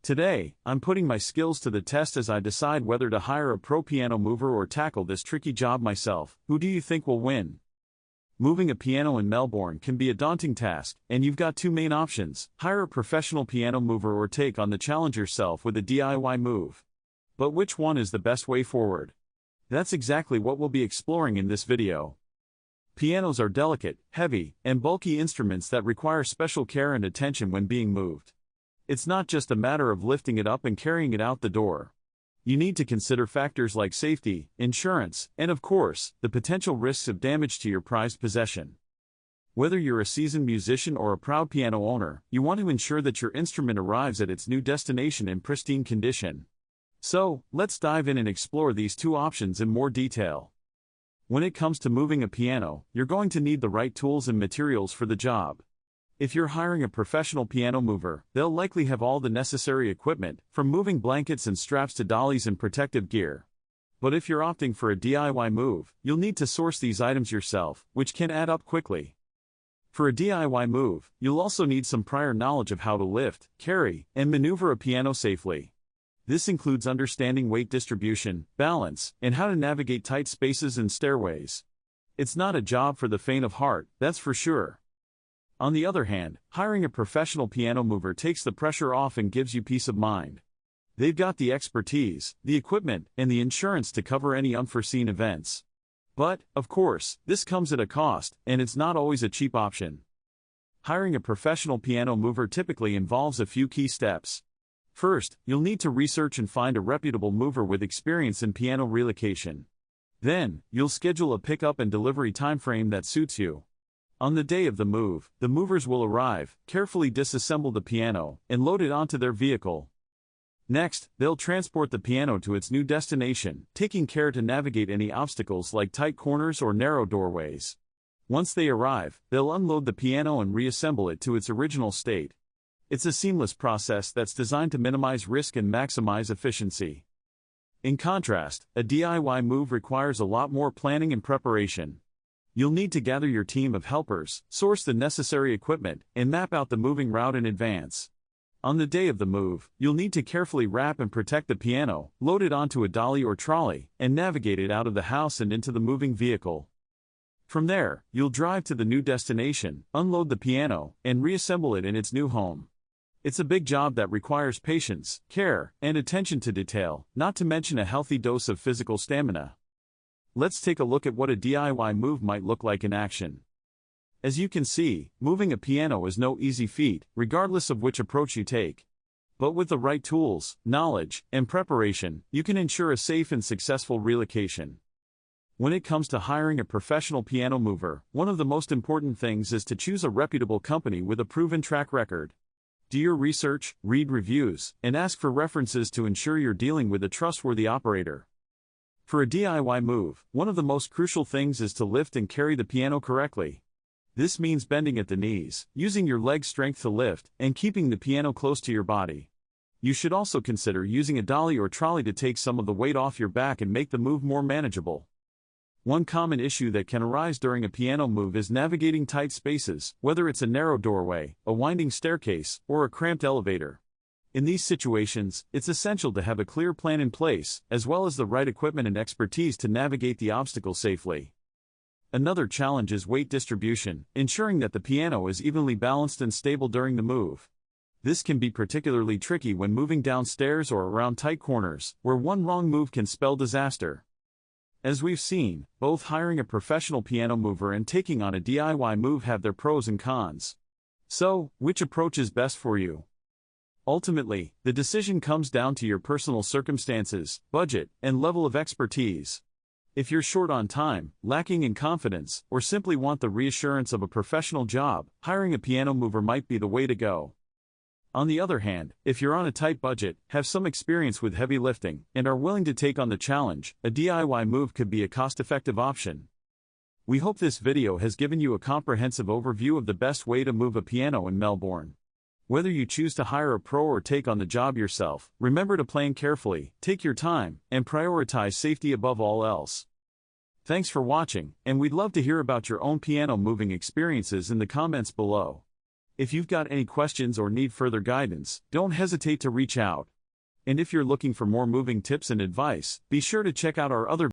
Today, I'm putting my skills to the test as I decide whether to hire a pro piano mover or tackle this tricky job myself. Who do you think will win? Moving a piano in Melbourne can be a daunting task, and you've got two main options: hire a professional piano mover or take on the challenge yourself with a DIY move. But which one is the best way forward? That's exactly what we'll be exploring in this video. Pianos are delicate, heavy, and bulky instruments that require special care and attention when being moved. It's not just a matter of lifting it up and carrying it out the door. You need to consider factors like safety, insurance, and of course, the potential risks of damage to your prized possession. Whether you're a seasoned musician or a proud piano owner, you want to ensure that your instrument arrives at its new destination in pristine condition. So, let's dive in and explore these two options in more detail. When it comes to moving a piano, you're going to need the right tools and materials for the job. If you're hiring a professional piano mover, they'll likely have all the necessary equipment, from moving blankets and straps to dollies and protective gear. But if you're opting for a DIY move, you'll need to source these items yourself, which can add up quickly. For a DIY move, you'll also need some prior knowledge of how to lift, carry, and maneuver a piano safely. This includes understanding weight distribution, balance, and how to navigate tight spaces and stairways. It's not a job for the faint of heart, that's for sure. On the other hand, hiring a professional piano mover takes the pressure off and gives you peace of mind. They've got the expertise, the equipment, and the insurance to cover any unforeseen events. But, of course, this comes at a cost, and it's not always a cheap option. Hiring a professional piano mover typically involves a few key steps. First, you'll need to research and find a reputable mover with experience in piano relocation. Then, you'll schedule a pickup and delivery timeframe that suits you. On the day of the move, the movers will arrive, carefully disassemble the piano, and load it onto their vehicle. Next, they'll transport the piano to its new destination, taking care to navigate any obstacles like tight corners or narrow doorways. Once they arrive, they'll unload the piano and reassemble it to its original state. It's a seamless process that's designed to minimize risk and maximize efficiency. In contrast, a DIY move requires a lot more planning and preparation. You'll need to gather your team of helpers, source the necessary equipment, and map out the moving route in advance. On the day of the move, you'll need to carefully wrap and protect the piano, load it onto a dolly or trolley, and navigate it out of the house and into the moving vehicle. From there, you'll drive to the new destination, unload the piano, and reassemble it in its new home. It's a big job that requires patience, care, and attention to detail, not to mention a healthy dose of physical stamina. Let's take a look at what a DIY move might look like in action. As you can see, moving a piano is no easy feat, regardless of which approach you take. But with the right tools, knowledge, and preparation, you can ensure a safe and successful relocation. When it comes to hiring a professional piano mover, one of the most important things is to choose a reputable company with a proven track record. Do your research, read reviews, and ask for references to ensure you're dealing with a trustworthy operator. For a DIY move, one of the most crucial things is to lift and carry the piano correctly. This means bending at the knees, using your leg strength to lift, and keeping the piano close to your body. You should also consider using a dolly or trolley to take some of the weight off your back and make the move more manageable. One common issue that can arise during a piano move is navigating tight spaces, whether it's a narrow doorway, a winding staircase, or a cramped elevator. In these situations, it's essential to have a clear plan in place, as well as the right equipment and expertise to navigate the obstacle safely. Another challenge is weight distribution, ensuring that the piano is evenly balanced and stable during the move. This can be particularly tricky when moving down stairs or around tight corners, where one wrong move can spell disaster. As we've seen, both hiring a professional piano mover and taking on a DIY move have their pros and cons. So, which approach is best for you? Ultimately, the decision comes down to your personal circumstances, budget, and level of expertise. If you're short on time, lacking in confidence, or simply want the reassurance of a professional job, hiring a piano mover might be the way to go. On the other hand, if you're on a tight budget, have some experience with heavy lifting, and are willing to take on the challenge, a DIY move could be a cost-effective option. We hope this video has given you a comprehensive overview of the best way to move a piano in Melbourne. Whether you choose to hire a pro or take on the job yourself, remember to plan carefully, take your time, and prioritize safety above all else. Thanks for watching, and we'd love to hear about your own piano moving experiences in the comments below. If you've got any questions or need further guidance, don't hesitate to reach out. And if you're looking for more moving tips and advice, be sure to check out our other